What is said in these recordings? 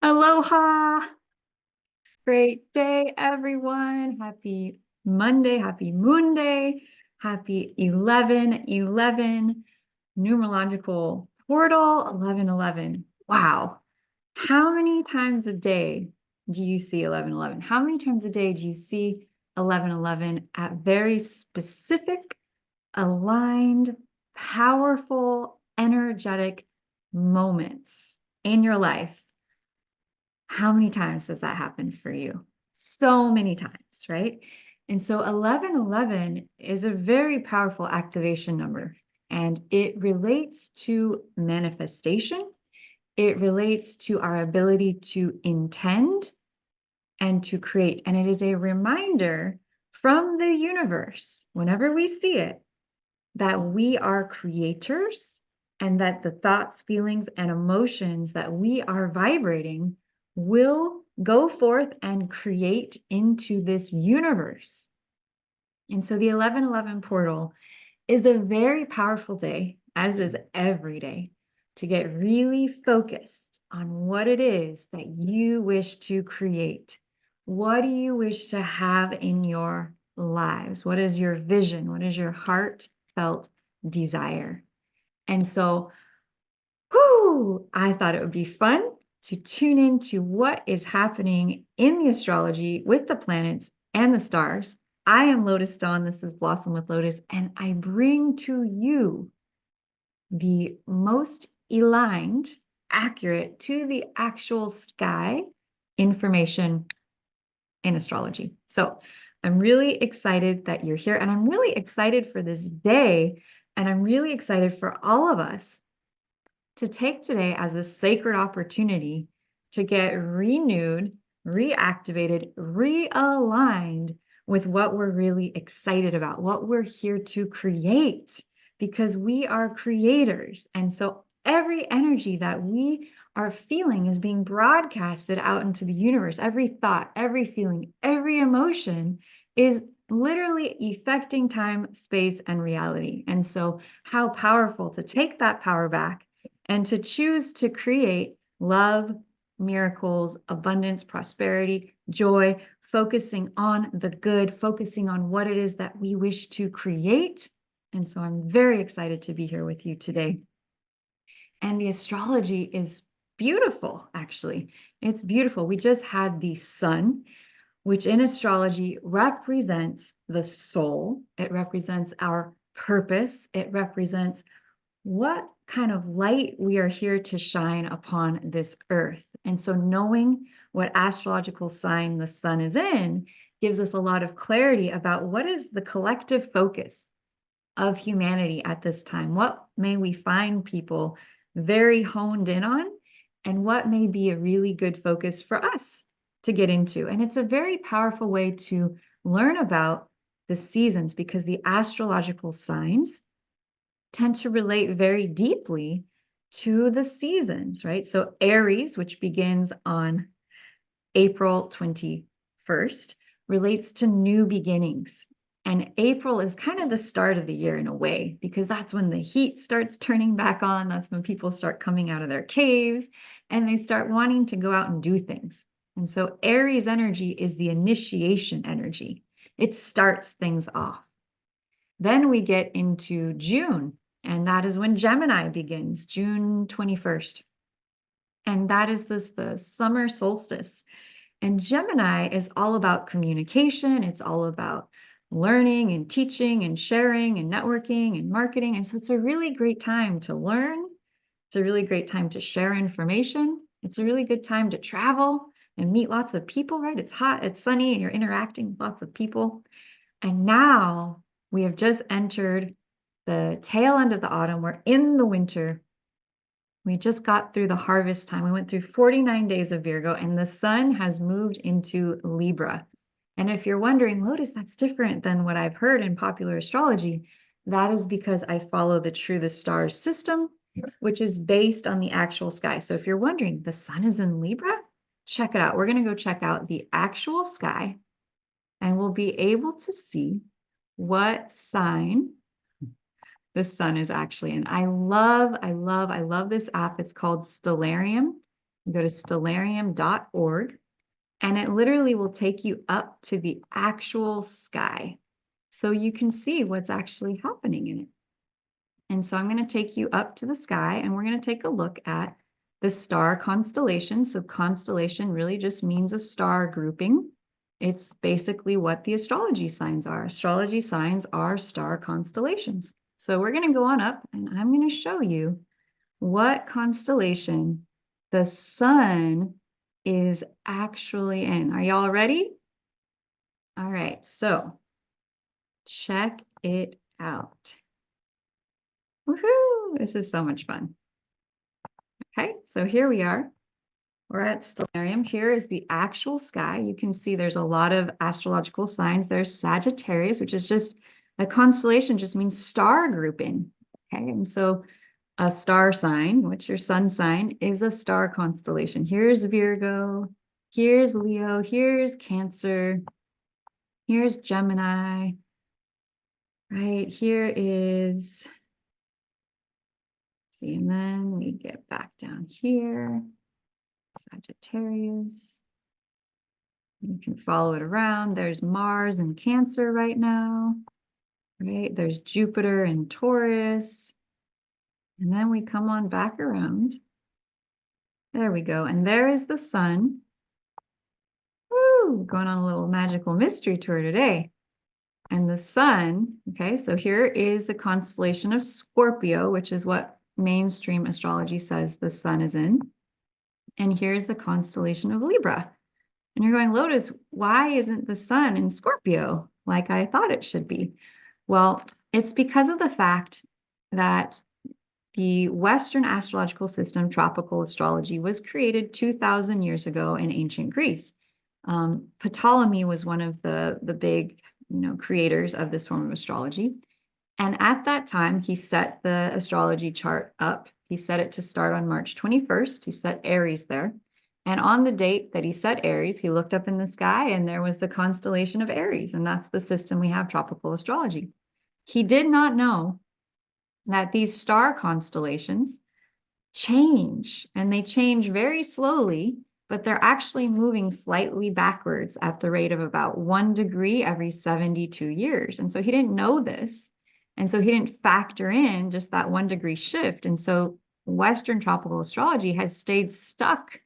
Aloha! Great day, everyone. Happy Monday, happy Moonday, happy 11/11 numerological portal 11/11. Wow. How many times a day do you see 11/11? How many times a day do you see 11/11 at very specific, aligned, powerful, energetic moments in your life? How many times does that happen for you? So many times, right? And so 11/11 is a very powerful activation number, and it relates to manifestation. It relates to our ability to intend and to create. And it is a reminder from the universe, whenever we see it, that we are creators and that the thoughts, feelings, and emotions that we are vibrating will go forth and create into this universe. And so the 11/11 portal is a very powerful day, as is every day, to get really focused on what it is that you wish to create. What do you wish to have in your lives? What is your vision? What is your heartfelt desire? And so, I thought it would be fun to tune into what is happening in the astrology with the planets and the stars. I am Lotus Dawn. This is Blossom with Lotus, and I bring to you the most aligned, accurate to the actual sky information in astrology. So I'm really excited that you're here, and I'm really excited for this day, and I'm really excited for all of us to take today as a sacred opportunity to get renewed, reactivated, realigned with what we're really excited about, what we're here to create, because we are creators. And so every energy that we are feeling is being broadcasted out into the universe. Every thought, every feeling, every emotion is literally affecting time, space, and reality. And so, how powerful to take that power back and to choose to create love, miracles, abundance, prosperity, joy, focusing on the good, focusing on what it is that we wish to create. And so I'm very excited to be here with you today. And the astrology is beautiful, actually. It's beautiful. We just had the sun, which in astrology represents the soul. It represents our purpose. It represents what kind of light we are here to shine upon this earth. And so knowing what astrological sign the sun is in gives us a lot of clarity about what is the collective focus of humanity at this time. What may we find people very honed in on, and what may be a really good focus for us to get into. And it's a very powerful way to learn about the seasons, because the astrological signs tend to relate very deeply to the seasons, right? So Aries, which begins on April 21st, relates to new beginnings. And April is kind of the start of the year in a way, because that's when the heat starts turning back on. That's when people start coming out of their caves and they start wanting to go out and do things. And so Aries energy is the initiation energy. It starts things off. Then we get into June, and that is when Gemini begins, June 21st. And that is the summer solstice. And Gemini is all about communication. It's all about learning and teaching and sharing and networking and marketing. And so it's a really great time to learn. It's a really great time to share information. It's a really good time to travel and meet lots of people, right? It's hot, it's sunny, and you're interacting with lots of people. And now we have just entered the tail end of the autumn. We're in the winter. We just got through the harvest time. We went through 49 days of Virgo, and the sun has moved into Libra. And if you're wondering, Lotus, that's different than what I've heard in popular astrology, that is because I follow the True the Stars system, which is based on the actual sky. So if you're wondering, the sun is in Libra, check it out. We're going to go check out the actual sky, and we'll be able to see what sign the sun is actually in. I love this app. It's called Stellarium. You go to stellarium.org, and it literally will take you up to the actual sky so you can see what's actually happening in it. And so I'm going to take you up to the sky, and we're going to take a look at the star constellation. So constellation really just means a star grouping. It's basically what the astrology signs are. Astrology signs are star constellations. So we're going to go on up, and I'm going to show you what constellation the sun is actually in. Are y'all ready? All right, so check it out. Woohoo! This is so much fun. Okay, so here we are. We're at Stellarium. Here is the actual sky. You can see there's a lot of astrological signs. There's Sagittarius, which is just a constellation, just means star grouping. Okay, and so a star sign, which your sun sign, is a star constellation. Here's Virgo, here's Leo, here's Cancer, here's Gemini, right? Here is, see, and then we get back down here, Sagittarius. You can follow it around. There's Mars in Cancer right now, right? There's Jupiter in Taurus. And then we come on back around. There we go. And there is the sun. Woo! Going on a little magical mystery tour today. And the sun, okay, so here is the constellation of Scorpio, which is what mainstream astrology says the sun is in. And here's the constellation of Libra. And you're going, Lotus, why isn't the sun in Scorpio like I thought it should be? Well, it's because of the fact that the Western astrological system, tropical astrology, was created 2,000 years ago in ancient Greece. Ptolemy was one of the big, creators of this form of astrology. And at that time, he set the astrology chart up. He set it to start on March 21st. He set Aries there. And on the date that he set Aries, he looked up in the sky and there was the constellation of Aries. And that's the system we have, tropical astrology. He did not know that these star constellations change, and they change very slowly, but they're actually moving slightly backwards at the rate of about 1 degree every 72 years. And so he didn't know this. And so he didn't factor in just that 1 degree shift. And so Western tropical astrology has stayed stuck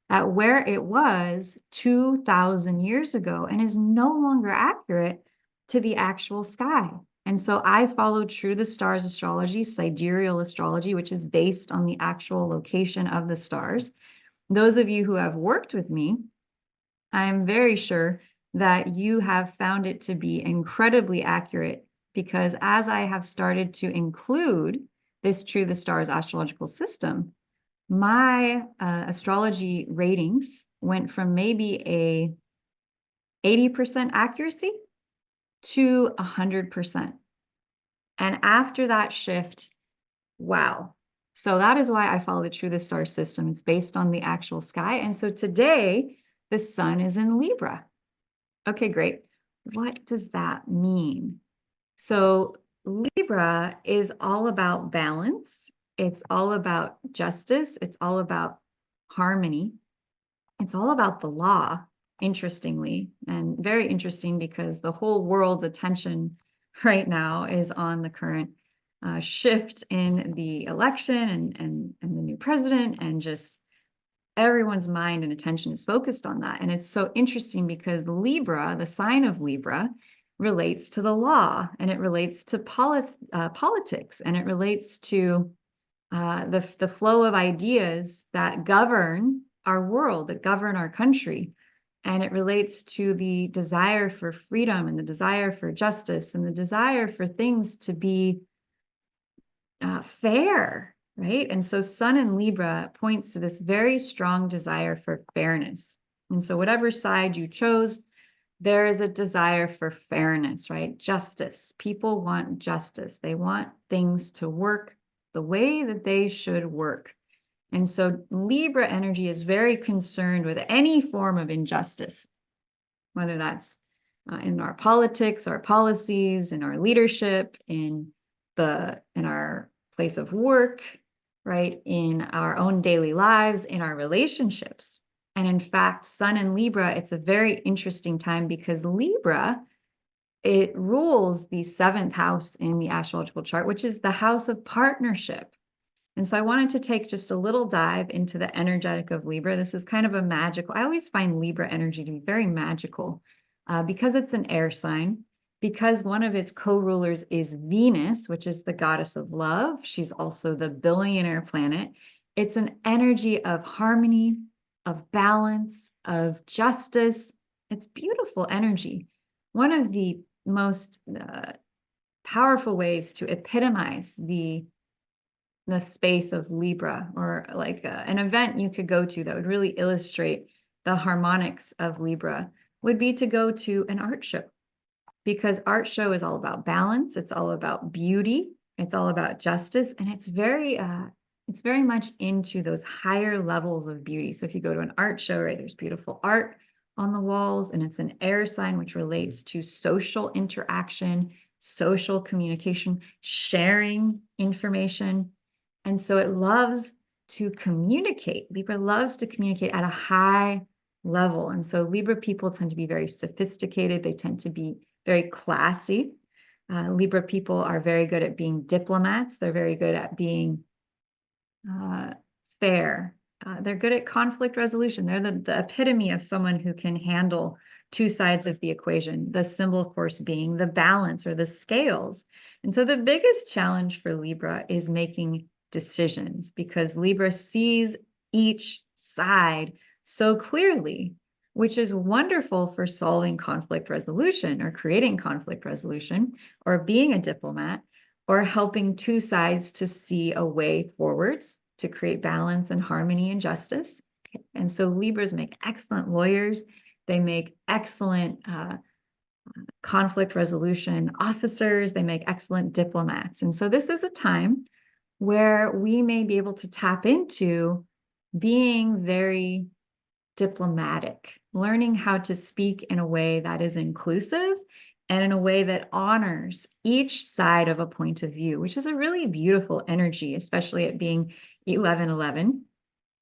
at where it was 2,000 years ago and is no longer accurate to the actual sky. And so I followed True the Stars astrology, sidereal astrology, which is based on the actual location of the stars. Those of you who have worked with me, I'm very sure that you have found it to be incredibly accurate, because as I have started to include this True the Stars astrological system, my astrology ratings went from maybe a 80% accuracy to 100%. And after that shift, wow. So that is why I follow the True the Stars system. It's based on the actual sky. And so today, the sun is in Libra. Okay, great. What does that mean? So Libra is all about balance. It's all about justice. It's all about harmony. It's all about the law, interestingly, and very interesting because the whole world's attention right now is on the current shift in the election and the new president, and just everyone's mind and attention is focused on that. And it's so interesting because Libra, the sign of Libra, relates to the law, and it relates to politics, and it relates to the flow of ideas that govern our world, that govern our country. And it relates to the desire for freedom and the desire for justice and the desire for things to be fair, right? And so Sun in Libra points to this very strong desire for fairness. And so whatever side you chose, there is a desire for fairness, right? Justice. People want justice. They want things to work the way that they should work. And so Libra energy is very concerned with any form of injustice, whether that's in our politics, our policies, in our leadership, in our place of work, right? In our own daily lives, in our relationships. And in fact, Sun in Libra, it's a very interesting time because Libra, it rules the seventh house in the astrological chart, which is the house of partnership. And so I wanted to take just a little dive into the energetic of Libra. This is kind of a magical, I always find Libra energy to be very magical because it's an air sign, because one of its co-rulers is Venus, which is the goddess of love. She's also the billionaire planet. It's an energy of harmony, of balance, of justice. It's beautiful energy. One of the most powerful ways to epitomize the space of Libra, or like an event you could go to that would really illustrate the harmonics of Libra, would be to go to an art show, because art show is all about balance, it's all about beauty, it's all about justice, and it's very much into those higher levels of beauty. So if you go to an art show, right, there's beautiful art on the walls, and it's an air sign which relates to social interaction, social communication, sharing information. And so it loves to communicate. Libra loves to communicate at a high level. And so Libra people tend to be very sophisticated. They tend to be very classy. Libra people are very good at being diplomats. They're very good at being fair. They're good at conflict resolution. They're the epitome of someone who can handle two sides of the equation, the symbol, of course, being the balance or the scales. And so the biggest challenge for Libra is making decisions, because Libra sees each side so clearly, which is wonderful for solving conflict resolution or creating conflict resolution or being a diplomat or helping two sides to see a way forwards to create balance and harmony and justice. And so Libras make excellent lawyers. They make excellent conflict resolution officers. They make excellent diplomats. And so this is a time where we may be able to tap into being very diplomatic, learning how to speak in a way that is inclusive and in a way that honors each side of a point of view, which is a really beautiful energy, especially it being 11/11.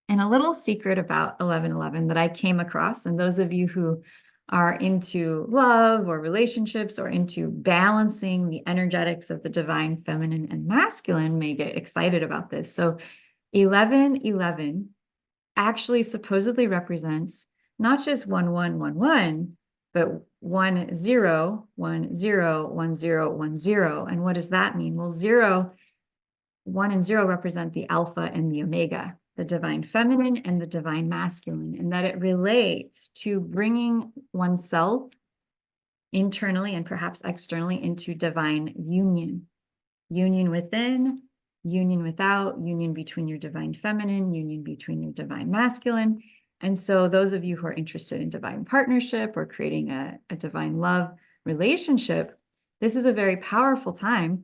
And a little secret about 11/11 that I came across, and those of you who are into love or relationships or into balancing the energetics of the divine feminine and masculine may get excited about this. So 11/11 actually supposedly represents not just 1111, but 10101010. And what does that mean? Well, 1 and 0 represent the alpha and the omega, the divine feminine and the divine masculine, and that it relates to bringing oneself internally and perhaps externally into divine union. Union within, union without, union between your divine feminine, union between your divine masculine. And so those of you who are interested in divine partnership or creating a divine love relationship, this is a very powerful time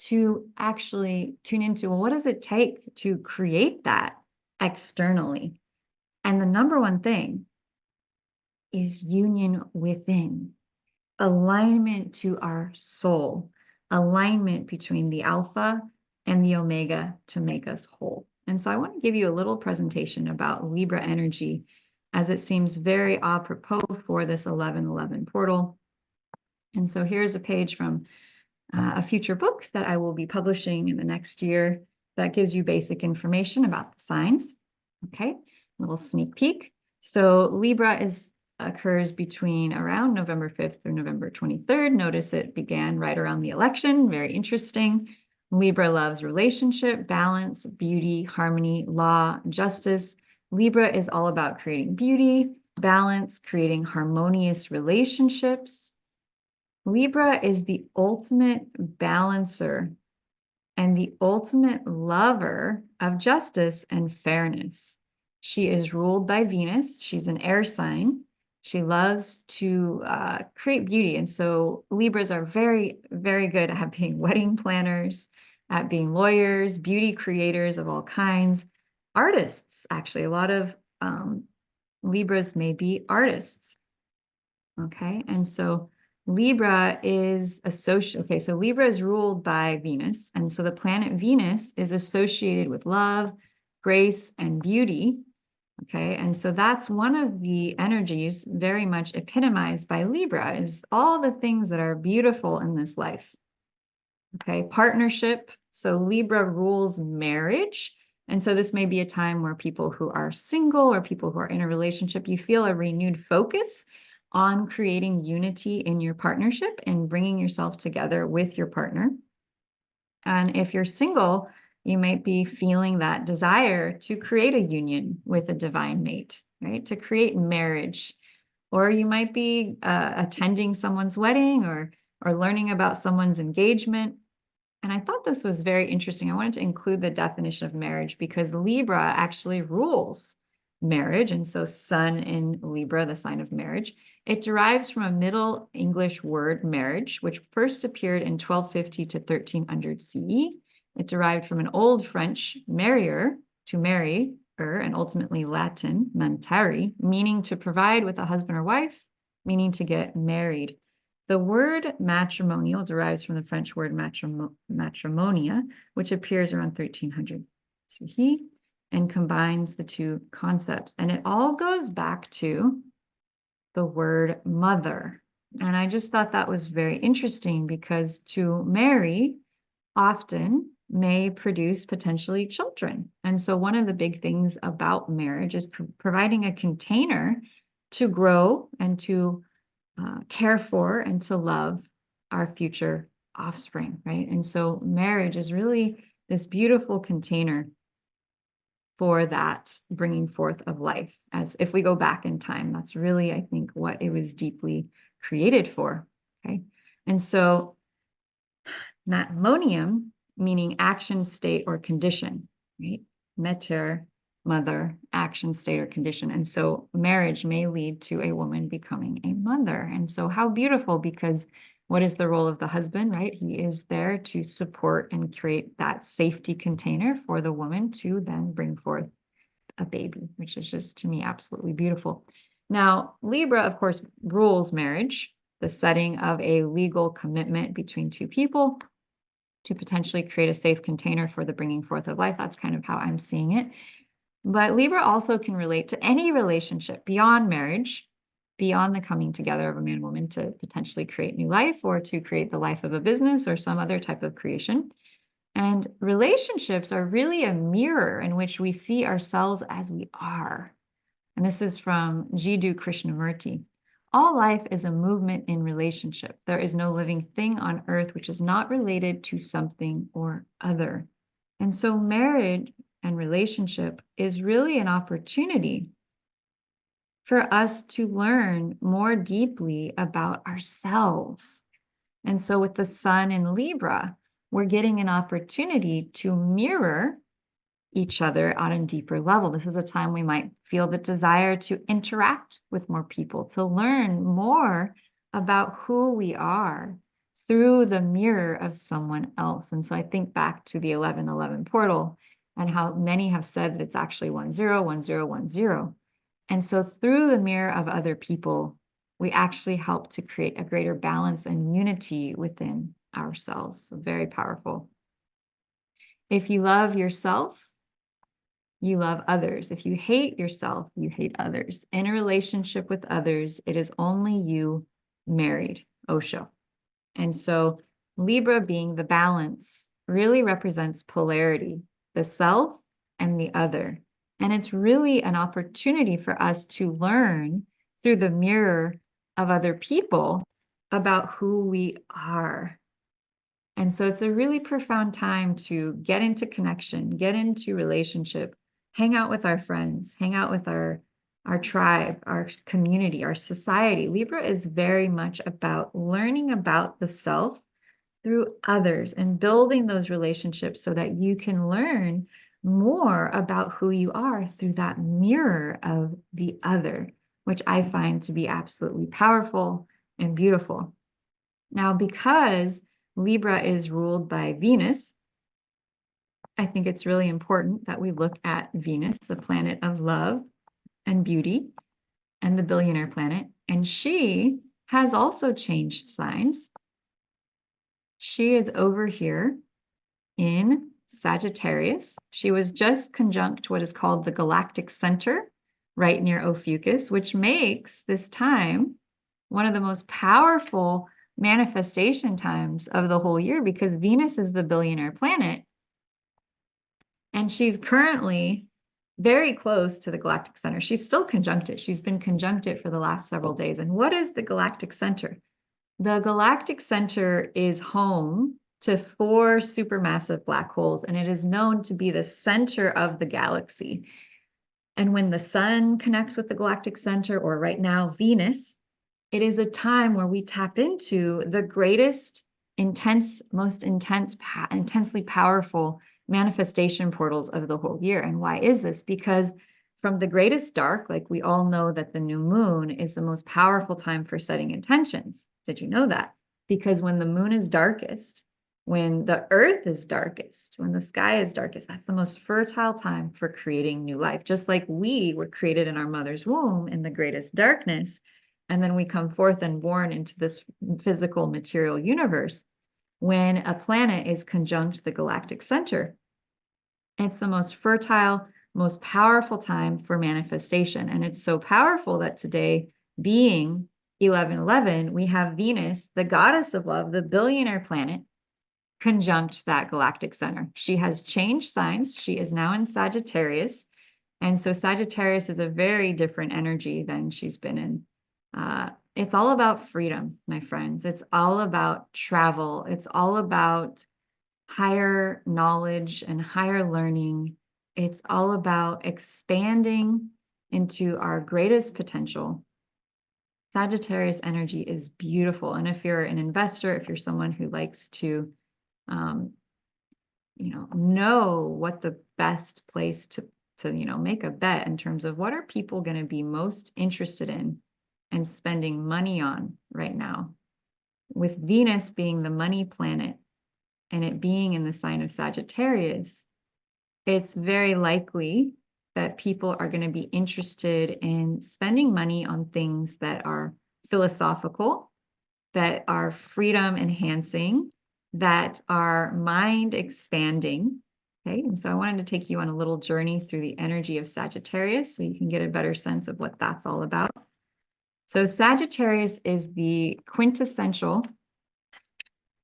to actually tune into, well, what does it take to create that externally? And the number one thing is union within, alignment to our soul, alignment between the alpha and the omega to make us whole. And so I want to give you a little presentation about Libra energy, as it seems very apropos for this 11/11 portal. And so here's a page from a future book that I will be publishing in the next year that gives you basic information about the signs. Okay, little sneak peek. So Libra occurs between around November 5th through November 23rd. Notice it began right around the election. Very interesting. Libra loves relationship, balance, beauty, harmony, law, justice. Libra is all about creating beauty, balance, creating harmonious relationships. Libra is the ultimate balancer and the ultimate lover of justice and fairness. She is ruled by Venus. She's an air sign. She loves to create beauty. And so Libras are very, very good at being wedding planners, at being lawyers, beauty creators of all kinds, artists, actually. A lot of Libras may be artists. Okay, and so Libra is associated. Okay, so Libra is ruled by Venus. And so the planet Venus is associated with love, grace, and beauty. Okay, and so that's one of the energies very much epitomized by Libra is all the things that are beautiful in this life. Okay, partnership. So Libra rules marriage. And so this may be a time where people who are single or people who are in a relationship, you feel a renewed focus on creating unity in your partnership and bringing yourself together with your partner. And if you're single, you might be feeling that desire to create a union with a divine mate, right? To create marriage. Or you might be attending someone's wedding or learning about someone's engagement. And I thought this was very interesting. I wanted to include the definition of marriage because Libra actually rules marriage. And so sun in Libra, the sign of marriage, it derives from a Middle English word, marriage, which first appeared in 1250 to 1300 CE. It derived from an Old French marier, to marry, and ultimately Latin, mantari, meaning to provide with a husband or wife, meaning to get married. The word matrimonial derives from the French word matrimonia, which appears around 1300 CE and combines the two concepts. And it all goes back to the word mother. And I just thought that was very interesting because to marry often may produce potentially children. And so one of the big things about marriage is providing a container to grow and to care for and to love our future offspring, right? And so marriage is really this beautiful container for that bringing forth of life. As if we go back in time, that's really, I think, what it was deeply created for, okay? And so matrimonium, meaning action, state, or condition, right? Meter, mother, action, state, or condition. And so marriage may lead to a woman becoming a mother. And so how beautiful, because what is the role of the husband, right? He is there to support and create that safety container for the woman to then bring forth a baby, which is just, to me, absolutely beautiful. Now, Libra, of course, rules marriage, the setting of a legal commitment between two people to potentially create a safe container for the bringing forth of life. That's kind of how I'm seeing it. But Libra also can relate to any relationship beyond marriage, beyond the coming together of a man and woman to potentially create new life or to create the life of a business or some other type of creation. And relationships are really a mirror in which we see ourselves as we are. And this is from Jiddu Krishnamurti. All life is a movement in relationship. There is no living thing on earth which is not related to something or other. And so marriage and relationship is really an opportunity for us to learn more deeply about ourselves. And so with the sun in Libra, we're getting an opportunity to mirror each other on a deeper level. This is a time we might feel the desire to interact with more people, to learn more about who we are through the mirror of someone else. And so I think back to the 1111 portal and how many have said that it's actually 101010. And so through the mirror of other people, we actually help to create a greater balance and unity within ourselves. So very powerful. If you love yourself, you love others. If you hate yourself, you hate others. In a relationship with others, it is only you married, Osho. And so Libra, being the balance, really represents polarity, the self and the other. And it's really an opportunity for us to learn through the mirror of other people about who we are. And so it's a really profound time to get into connection, get into relationship, hang out with our friends, hang out with our tribe, our community, our society. Libra is very much about learning about the self through others and building those relationships so that you can learn more about who you are through that mirror of the other, which I find to be absolutely powerful and beautiful. Now, because Libra is ruled by Venus, I think it's really important that we look at Venus, the planet of love and beauty, and the billionaire planet. And she has also changed signs. She is over here in Sagittarius. She was just conjunct what is called the galactic center, right near Ophiuchus, which makes this time one of the most powerful manifestation times of the whole year, because Venus is the billionaire planet, and she's currently very close to the galactic center. She's still conjunct it. She's been conjunct it for the last several days. And what is the galactic center? The galactic center is home to 4 supermassive black holes, and it is known to be the center of the galaxy. And when the sun connects with the galactic center, or right now, Venus, it is a time where we tap into the greatest, most intensely powerful manifestation portals of the whole year. And why is this? Because from the greatest dark, like we all know that the new moon is the most powerful time for setting intentions. Did you know that? Because when the moon is darkest, when the earth is darkest, when the sky is darkest, that's the most fertile time for creating new life. Just like we were created in our mother's womb in the greatest darkness, and then we come forth and born into this physical material universe. When a planet is conjunct the galactic center, it's the most fertile, most powerful time for manifestation. And it's so powerful that today, being 11/11, we have Venus, the goddess of love, the billionaire planet, conjunct that galactic center. She has changed signs. She is now in Sagittarius. And so Sagittarius is a very different energy than she's been in. It's all about freedom, my friends. It's all about travel. It's all about higher knowledge and higher learning. It's all about expanding into our greatest potential. Sagittarius energy is beautiful. And if you're an investor, if you're someone who likes to, know what the best place to make a bet in terms of what are people going to be most interested in and spending money on right now, with Venus being the money planet and it being in the sign of Sagittarius, it's very likely that people are going to be interested in spending money on things that are philosophical, that are freedom enhancing, that are mind expanding. Okay, and so I wanted to take you on a little journey through the energy of Sagittarius so you can get a better sense of what that's all about. So Sagittarius is the quintessential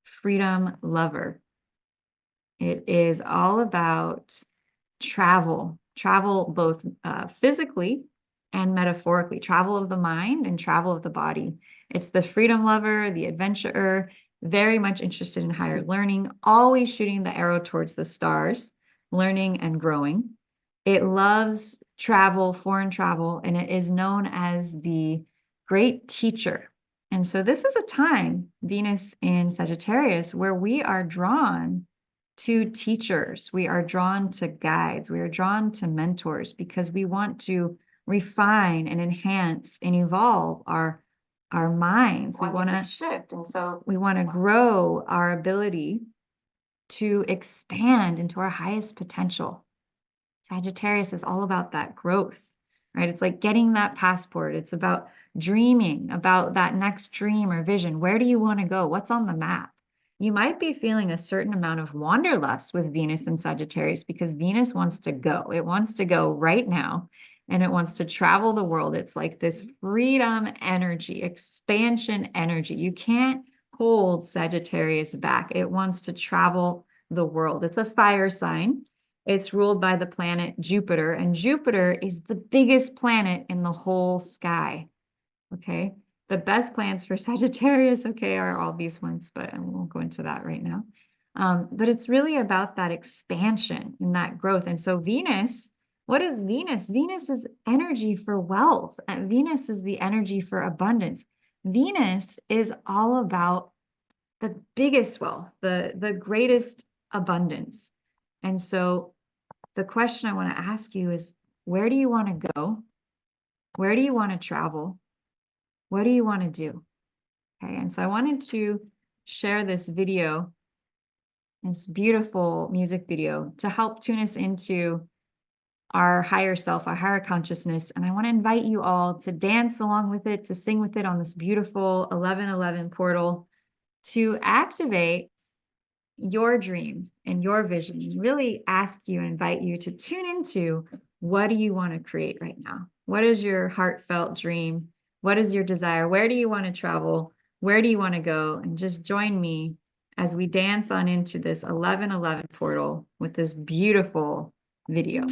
freedom lover. It is all about travel both physically and metaphorically, travel of the mind and travel of the body. It's the freedom lover, the adventurer, very much interested in higher learning, always shooting the arrow towards the stars, learning and growing. It loves travel, foreign travel, and it is known as the great teacher. And so this is a time, Venus in Sagittarius, where we are drawn to teachers. We are drawn to guides. We are drawn to mentors because we want to refine and enhance and evolve our minds. We want to shift. And so we want to grow our ability to expand into our highest potential. Sagittarius is all about that growth, right? It's like getting that passport. It's about dreaming about that next dream or vision. Where do you want to go? What's on the map? You might be feeling a certain amount of wanderlust with Venus and Sagittarius because Venus wants to go. It wants to go right now, and it wants to travel the world. It's like this freedom energy, expansion energy. You can't hold Sagittarius back. It wants to travel the world. It's a fire sign. It's ruled by the planet Jupiter, and Jupiter is the biggest planet in the whole sky. Okay. The best plans for Sagittarius, okay, are all these ones, but I won't go into that right now. But it's really about that expansion and that growth. And so Venus, what is Venus? Venus is energy for wealth. And Venus is the energy for abundance. Venus is all about the biggest wealth, the greatest abundance. And so the question I want to ask you is, where do you want to go? Where do you want to travel? What do you want to do? Okay, and so I wanted to share this video, this beautiful music video, to help tune us into our higher self, our higher consciousness. And I want to invite you all to dance along with it, to sing with it on this beautiful 1111 portal, to activate your dream and your vision, and really ask you and invite you to tune into, what do you want to create right now? What is your heartfelt dream? What is your desire? Where do you want to travel? Where do you want to go? And just join me as we dance on into this 1111 portal with this beautiful video.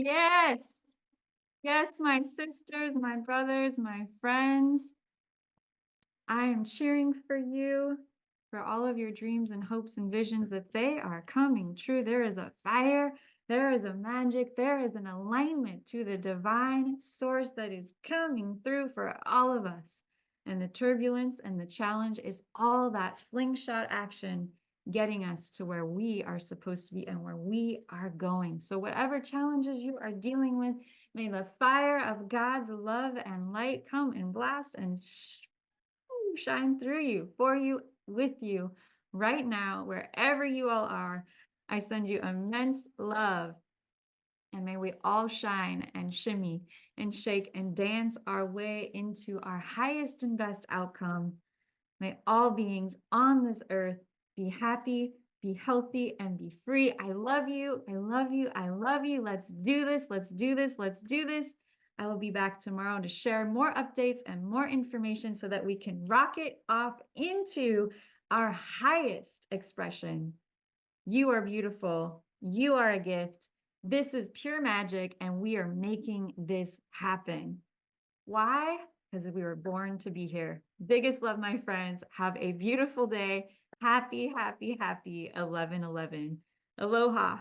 Yes. Yes, my sisters, my brothers, my friends. I am cheering for you, for all of your dreams and hopes and visions that they are coming true. There is a fire, there is a magic, there is an alignment to the divine source that is coming through for all of us. And the turbulence and the challenge is all that slingshot action getting us to where we are supposed to be and where we are going. So, whatever challenges you are dealing with, may the fire of God's love and light come and blast and shine through you, for you, with you, right now, wherever you all are. I send you immense love. And may we all shine and shimmy and shake and dance our way into our highest and best outcome. May all beings on this earth be happy, be healthy, and be free. I love you. I love you. I love you. Let's do this. Let's do this. Let's do this. I will be back tomorrow to share more updates and more information so that we can rocket off into our highest expression. You are beautiful. You are a gift. This is pure magic, and we are making this happen. Why? Because we were born to be here. Biggest love, my friends. Have a beautiful day. Happy, happy, happy 11/11. Aloha.